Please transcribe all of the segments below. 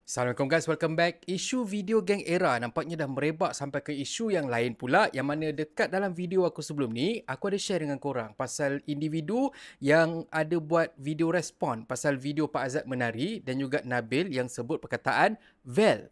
Assalamualaikum guys, welcome back. Isu video geng era nampaknya dah merebak sampai ke isu yang lain pula, yang mana dekat dalam video aku sebelum ni, aku ada share dengan korang pasal individu yang ada buat video respon pasal video Pak Azad menari dan juga Nabil yang sebut perkataan Vel.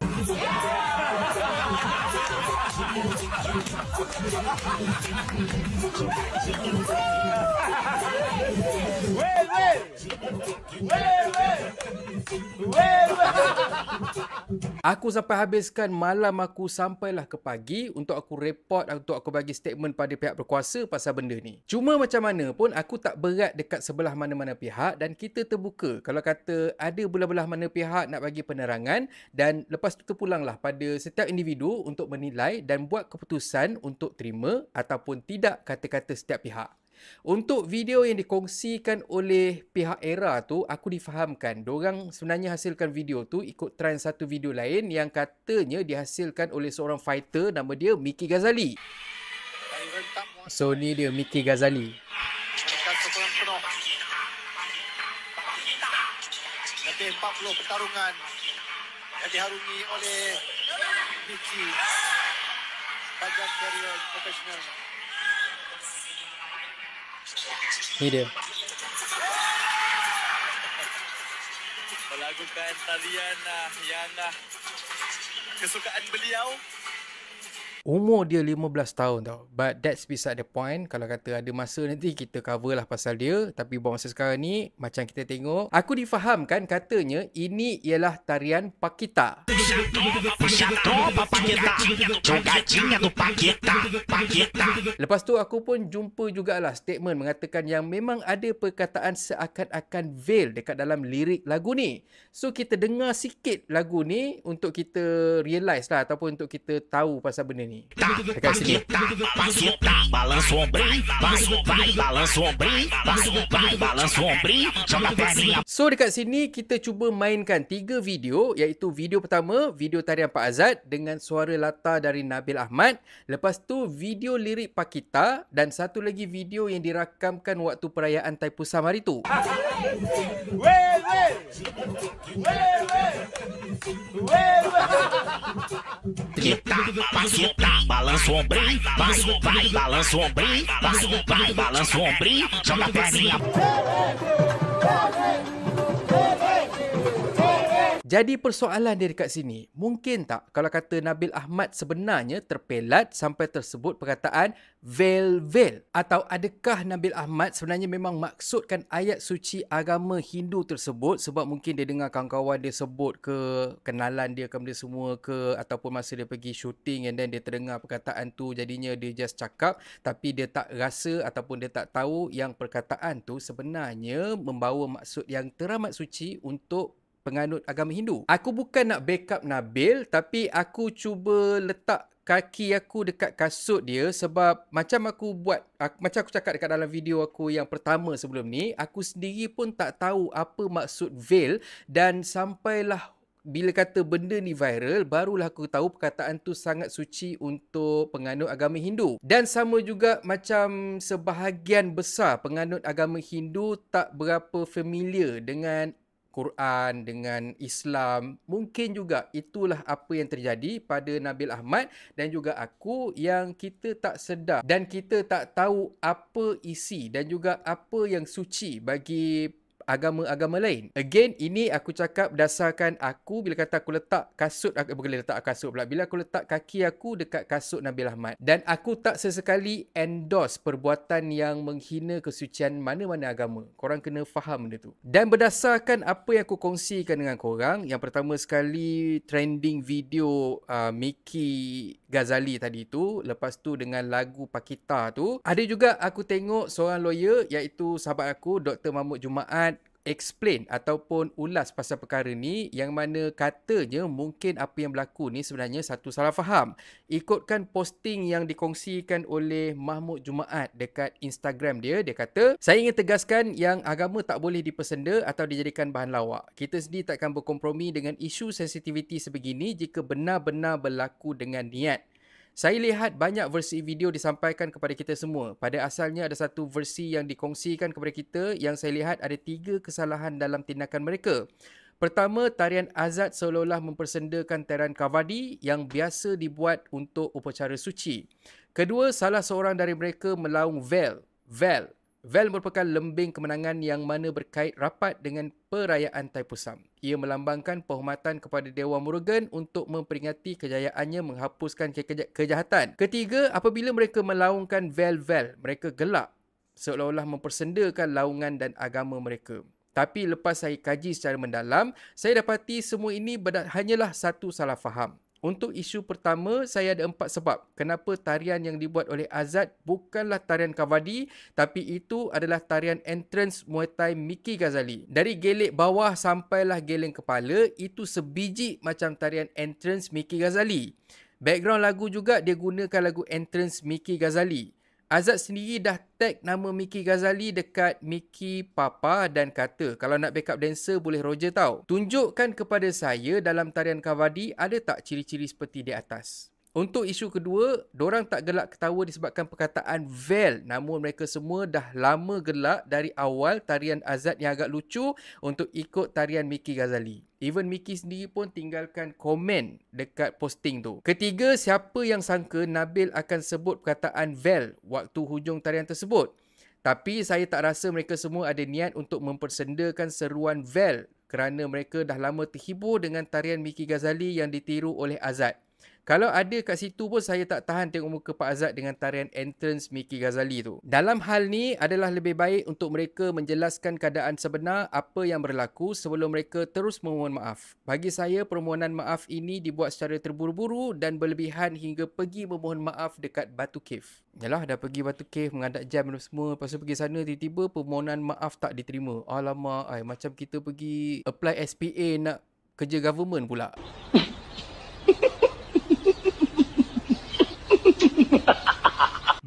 Aku sampai habiskan malam aku sampailah ke pagi untuk aku report, untuk aku bagi statement pada pihak berkuasa pasal benda ni. Cuma macam mana pun aku tak berat dekat sebelah mana-mana pihak dan kita terbuka kalau kata ada belah-belah mana pihak nak bagi penerangan, dan lepas tu terpulanglah pada setiap individu untuk menilai dan buat keputusan untuk terima ataupun tidak kata-kata setiap pihak. Untuk video yang dikongsikan oleh pihak era tu, aku difahamkan diorang sebenarnya hasilkan video tu ikut trend satu video lain yang katanya dihasilkan oleh seorang fighter nama dia Mickey Ghazali. So ni dia Mickey Ghazali. Lebih 40 pertarungan yang diharungi oleh Mickey sepanjang karier profesional. Ni dia. Melakukan talian yang kesukaan beliau. Umur dia 15 tahun tau. But that's beside the point. Kalau kata ada masa nanti kita cover lah pasal dia. Tapi buat masa sekarang ni, macam kita tengok, aku difahamkan katanya ini ialah tarian Pakita. Lepas tu aku pun jumpa jugalah statement mengatakan yang memang ada perkataan seakan-akan veil dekat dalam lirik lagu ni. So kita dengar sikit lagu ni untuk kita realise lah ataupun untuk kita tahu pasal benda ni. Dekat sini. So dekat sini kita cuba mainkan 3 video, iaitu video pertama, video tarian Pak Azad dengan suara latar dari Nabil Ahmad. Lepas tu video lirik Pakita dan satu lagi video yang dirakamkan waktu perayaan Taipusam hari tu. Balança o ombrinho, vai, balança o ombrinho, vai, balança o ombrinho, joga a perninha. Jadi persoalan dia dekat sini, mungkin tak kalau kata Nabil Ahmad sebenarnya terpelat sampai tersebut perkataan veil? Atau adakah Nabil Ahmad sebenarnya memang maksudkan ayat suci agama Hindu tersebut sebab mungkin dia dengar kawan-kawan dia sebut ke, kenalan dia ke benda semua ke, ataupun masa dia pergi syuting and then dia terdengar perkataan tu jadinya dia just cakap tapi dia tak rasa ataupun dia tak tahu yang perkataan tu sebenarnya membawa maksud yang teramat suci untuk penganut agama Hindu. Aku bukan nak backup Nabil, tapi aku cuba letak kaki aku dekat kasut dia sebab macam aku cakap dekat dalam video aku yang pertama sebelum ni, aku sendiri pun tak tahu apa maksud veil dan sampailah bila kata benda ni viral, barulah aku tahu perkataan tu sangat suci untuk penganut agama Hindu. Dan sama juga macam sebahagian besar penganut agama Hindu tak berapa familiar dengan Quran, dengan Islam. Mungkin juga itulah apa yang terjadi pada Nabil Ahmad dan juga aku, yang kita tak sedar dan kita tak tahu apa isi dan juga apa yang suci bagi agama-agama lain. Again, ini aku cakap berdasarkan aku bila kata aku letak kasut, aku boleh letak kasut pula, bila aku letak kaki aku dekat kasut Nabil Ahmad. Dan aku tak sesekali endorse perbuatan yang menghina kesucian mana-mana agama. Korang kena faham benda tu. Dan berdasarkan apa yang aku kongsikan dengan korang, yang pertama sekali trending video Mickey Ghazali tadi tu, lepas tu dengan lagu Pakita tu, ada juga aku tengok seorang lawyer iaitu sahabat aku Dr. Mahmud Jumaat explain ataupun ulas pasal perkara ni, yang mana katanya mungkin apa yang berlaku ni sebenarnya satu salah faham. Ikutkan posting yang dikongsikan oleh Mahmud Jumaat dekat Instagram dia, dia kata, saya ingin tegaskan yang agama tak boleh dipersenda atau dijadikan bahan lawak. Kita sendiri takkan berkompromi dengan isu sensitiviti sebegini jika benar-benar berlaku dengan niat. Saya lihat banyak versi video disampaikan kepada kita semua. Pada asalnya ada satu versi yang dikongsikan kepada kita yang saya lihat ada 3 kesalahan dalam tindakan mereka. Pertama, tarian Azad seolah-olah mempersendakan tarian Kavadi yang biasa dibuat untuk upacara suci. Kedua, salah seorang dari mereka melaung Vel. Vel merupakan lembing kemenangan yang mana berkait rapat dengan perayaan Taipusam. Ia melambangkan penghormatan kepada Dewa Murugan untuk memperingati kejayaannya menghapuskan kejahatan. Ketiga, apabila mereka melaungkan Vel, mereka gelak seolah-olah mempersendakan laungan dan agama mereka. Tapi lepas saya kaji secara mendalam, saya dapati semua ini hanyalah satu salah faham. Untuk isu pertama, saya ada 4 sebab kenapa tarian yang dibuat oleh Azad bukanlah tarian Kavadi, tapi itu adalah tarian entrance Muay Thai Miki Ghazali. Dari gelik bawah sampailah geleng kepala, itu sebiji macam tarian entrance Miki Ghazali. Background lagu juga dia gunakan lagu entrance Miki Ghazali. Azad sendiri dah tag nama Miki Ghazali dekat Miki Papa dan kata, kalau nak backup dancer boleh Roger tau. Tunjukkan kepada saya dalam tarian Kavadi ada tak ciri-ciri seperti di atas. Untuk isu kedua, dorang tak gelak ketawa disebabkan perkataan Vel. Namun mereka semua dah lama gelak dari awal tarian Azad yang agak lucu untuk ikut tarian Miki Ghazali. Even Miki sendiri pun tinggalkan komen dekat posting tu. Ketiga, siapa yang sangka Nabil akan sebut perkataan Vel waktu hujung tarian tersebut. Tapi saya tak rasa mereka semua ada niat untuk mempersendakan seruan Vel kerana mereka dah lama terhibur dengan tarian Miki Ghazali yang ditiru oleh Azad. Kalau ada kat situ pun saya tak tahan tengok muka Pak Azad dengan tarian entrance Miki Ghazali tu. Dalam hal ni adalah lebih baik untuk mereka menjelaskan keadaan sebenar apa yang berlaku sebelum mereka terus memohon maaf. Bagi saya permohonan maaf ini dibuat secara terburu-buru dan berlebihan hingga pergi memohon maaf dekat Batu Cave. Yalah, dah pergi Batu Cave menghadap jam dan semua. Lepas tu pergi sana tiba-tiba permohonan maaf tak diterima. Alamak, macam kita pergi apply SPA nak kerja government pula.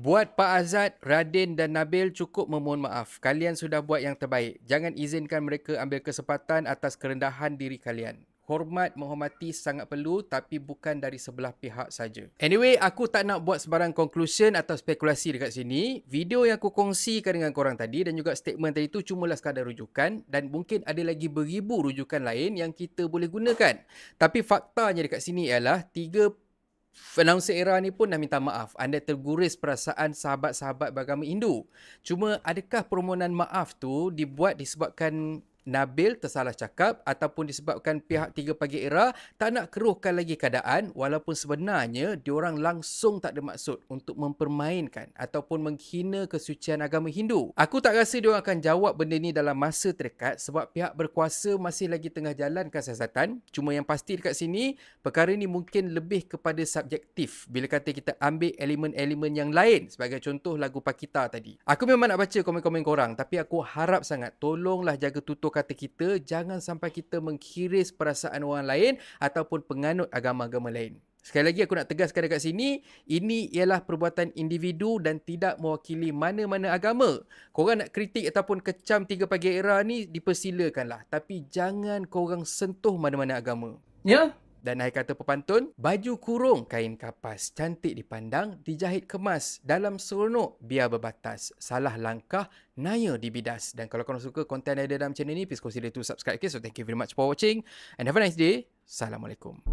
Buat Pak Azad, Radin dan Nabil cukup memohon maaf. Kalian sudah buat yang terbaik. Jangan izinkan mereka ambil kesempatan atas kerendahan diri kalian. Hormat menghormati sangat perlu tapi bukan dari sebelah pihak saja. Anyway, aku tak nak buat sebarang conclusion atau spekulasi dekat sini. Video yang aku kongsikan dengan korang tadi dan juga statement tadi tu cumalah sekadar rujukan dan mungkin ada lagi beribu rujukan lain yang kita boleh gunakan. Tapi faktanya dekat sini ialah 3 announcer era ni pun dah minta maaf. Anda terguris perasaan sahabat-sahabat beragama Hindu. Cuma adakah permohonan maaf tu dibuat disebabkan Nabil tersalah cakap ataupun disebabkan pihak 3 Pagi Era tak nak keruhkan lagi keadaan walaupun sebenarnya diorang langsung tak ada maksud untuk mempermainkan ataupun menghina kesucian agama Hindu. Aku tak rasa diorang akan jawab benda ni dalam masa terdekat sebab pihak berkuasa masih lagi tengah jalankan siasatan. Cuma yang pasti dekat sini, perkara ni mungkin lebih kepada subjektif bila kata kita ambil elemen-elemen yang lain sebagai contoh lagu Pakita tadi. Aku memang nak baca komen-komen korang tapi aku harap sangat tolonglah jaga tutur kata kita, jangan sampai kita mengkiris perasaan orang lain ataupun penganut agama-agama lain. Sekali lagi aku nak tegaskan dekat sini, ini ialah perbuatan individu dan tidak mewakili mana-mana agama. Korang nak kritik ataupun kecam 3 Pagi Era ni dipersilakanlah, tapi jangan korang sentuh mana-mana agama. Ya? Dan akhir kata pepantun, baju kurung kain kapas, cantik dipandang, dijahit kemas, dalam seronok biar berbatas, salah langkah, naya dibidas. Dan kalau korang suka konten yang ada dalam channel ni, please consider to subscribe. Okay, so thank you very much for watching and have a nice day. Assalamualaikum.